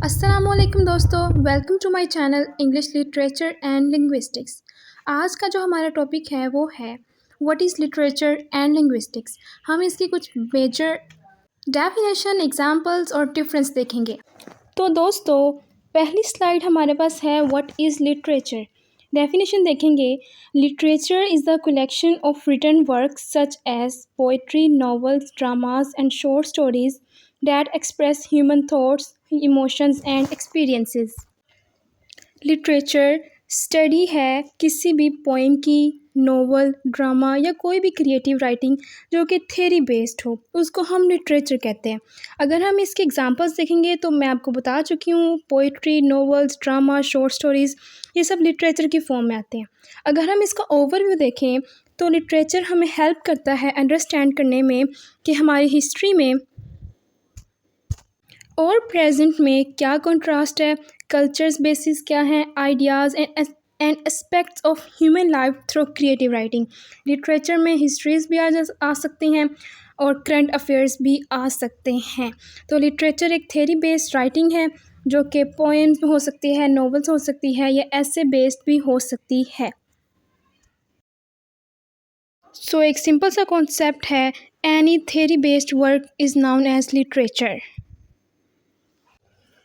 अस्सलामुअलैकुम दोस्तों, welcome to my channel English literature and linguistics. आज का जो हमारा टॉपिक है वो है what is literature and linguistics. हम इसकी कुछ मेजर डेफिनेशन, एग्जांपल्स और डिफरेंस देखेंगे। तो दोस्तों, पहली स्लाइड हमारे पास है व्हाट इज़ लिटरेचर। डेफिनेशन देखेंगे, literature is the collection of written works such as poetry, novels, dramas and short stories that express human thoughts, emotions and experiences। Literature study है किसी भी पोइम की, नोवेल, ड्रामा या कोई भी creative writing जो कि थ्योरी बेस्ड हो, उसको हम लिटरेचर कहते हैं। अगर हम इसके एग्जांपल्स देखेंगे तो मैं आपको बता चुकी हूँ, poetry, novels, drama, short stories, ये सब लिटरेचर की फॉर्म में आते हैं। अगर हम इसका ओवरव्यू देखें तो लिटरेचर हमें हेल्प करता है अंडरस्टैंड करने में कि हमारी हिस्ट्री में और प्रेजेंट में क्या कंट्रास्ट है, कल्चर्स बेसिस क्या हैं, ideas and aspects of human life through creative writing. Literature में हिस्ट्रीज भी आ सकती हैं और करंट अफेयर्स भी आ सकते हैं। तो लिटरेचर एक थ्योरी बेस्ड राइटिंग है जो कि पोएम्स हो सकती है, नॉवेल्स हो सकती है या ऐसे बेस्ड भी हो सकती है। सो एक सिंपल सा कॉन्सेप्ट है, any theory based work is known as literature.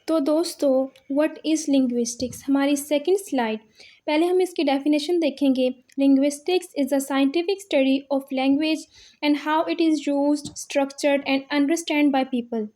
तो दोस्तों, व्हाट इज़ लिंग्विस्टिक्स, हमारी सेकंड स्लाइड। पहले हम इसकी डेफिनेशन देखेंगे। Linguistics is a scientific study of language and how it is used, structured and understand by people.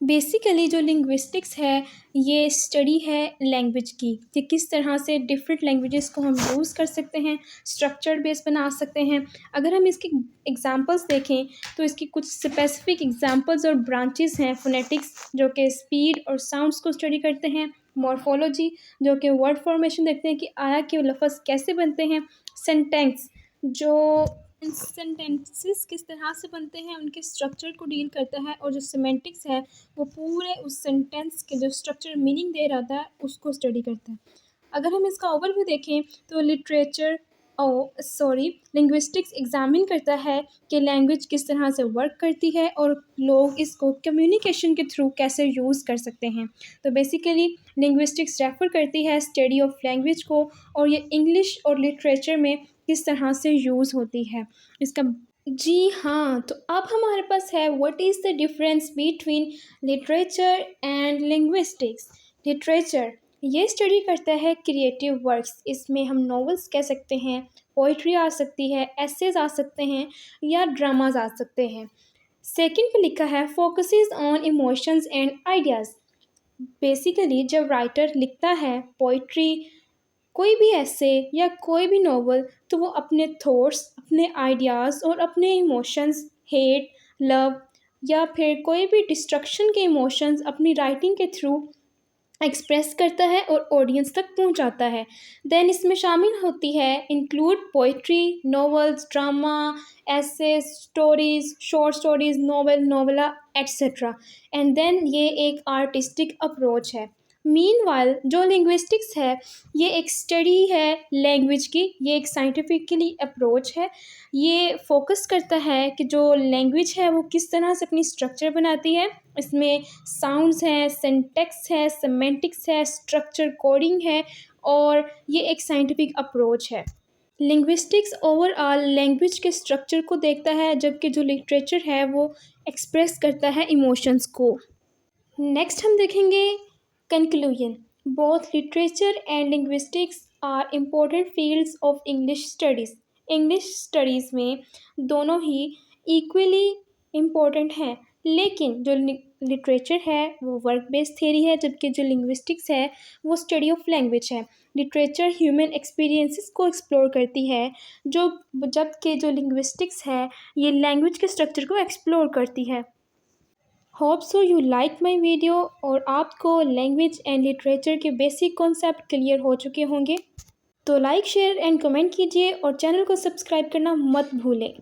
Basically जो linguistics है ये स्टडी है लैंग्वेज की, कि किस तरह से डिफरेंट लैंग्वेजेस को हम यूज़ कर सकते हैं, स्ट्रक्चर्ड बेस बना सकते हैं। अगर हम इसके एग्जांपल्स देखें तो इसकी कुछ स्पेसिफिक एग्जांपल्स और ब्रांचेस हैं। फोनेटिक्स जो कि स्पीड और साउंड्स को स्टडी करते हैं, मॉर्फोलॉजी जो कि वर्ड फॉर्मेशन देखते हैं कि आया के लफ्ज़ कैसे बनते हैं, सेंटेंस जो सेंटेंसेस किस तरह से बनते हैं उनके स्ट्रक्चर को डील करता है, और जो सिमेंटिक्स है वो पूरे उस सेंटेंस के जो स्ट्रक्चर मीनिंग दे रहा था उसको स्टडी करता है। अगर हम इसका ओवरव्यू देखें तो लिंग्विस्टिक्स एग्जामिन करता है कि लैंग्वेज किस तरह से वर्क करती है और लोग इसको कम्युनिकेशन के थ्रू कैसे यूज़ कर सकते हैं। तो बेसिकली लिंग्विस्टिक्स रेफर करती है स्टडी ऑफ लैंग्वेज को, और ये इंग्लिश और लिटरेचर में किस तरह से यूज़ होती है इसका। जी हाँ, तो अब हमारे पास है what is the difference between literature and linguistics. Literature ये स्टडी करता है क्रिएटिव वर्क्स, इसमें हम नॉवेल्स कह सकते हैं, पोइट्री आ सकती है, एसेज आ सकते हैं या ड्रामाज आ सकते हैं। सेकंड पे लिखा है focuses on emotions and ideas. Basically जब राइटर लिखता है पोइट्री, कोई भी ऐसे या कोई भी नॉवल, तो वो अपने थॉट्स, अपने आइडियाज़ और अपने इमोशंस, हेट, लव या फिर कोई भी डिस्ट्रक्शन के इमोशंस अपनी राइटिंग के थ्रू एक्सप्रेस करता है और ऑडियंस तक पहुंचाता है। देन इसमें शामिल होती है include poetry, novels, drama, essays, stories, short stories, novella etcetera. And then ये एक आर्टिस्टिक अप्रोच है। मीनवाइल जो लिंग्विस्टिक्स है ये एक स्टडी है लैंग्वेज की, ये एक साइंटिफिकली अप्रोच है। ये फोकस करता है कि जो लैंग्वेज है वो किस तरह से अपनी स्ट्रक्चर बनाती है। इसमें साउंड्स हैं, सिंटैक्स है, सेमेंटिक्स है, स्ट्रक्चर कोडिंग है, और ये एक साइंटिफिक अप्रोच है। लिंग्विस्टिक्स ओवरऑल लैंग्वेज के स्ट्रक्चर को देखता है, जबकि जो लिटरेचर है वो एक्सप्रेस करता है इमोशंस को। नेक्स्ट हम देखेंगे conclusion. Both literature and linguistics are important fields of English studies. English studies में दोनों ही इक्वली इम्पोर्टेंट हैं, लेकिन जो लिटरेचर है वो वर्क बेस्ड थ्योरी है, जबकि जो लिंग्विस्टिक्स है वो स्टडी ऑफ लैंग्वेज है। लिटरेचर ह्यूमन एक्सपीरियंसेस को एक्सप्लोर करती है, जबकि जो लिंग्विस्टिक्स है ये लैंग्वेज के स्ट्रक्चर को एक्सप्लोर करती है। Hope so you like my video, और आपको लैंग्वेज एंड लिटरेचर के बेसिक कॉन्सेप्ट क्लियर हो चुके होंगे। तो लाइक, शेयर एंड कमेंट कीजिए और चैनल को सब्सक्राइब करना मत भूलें।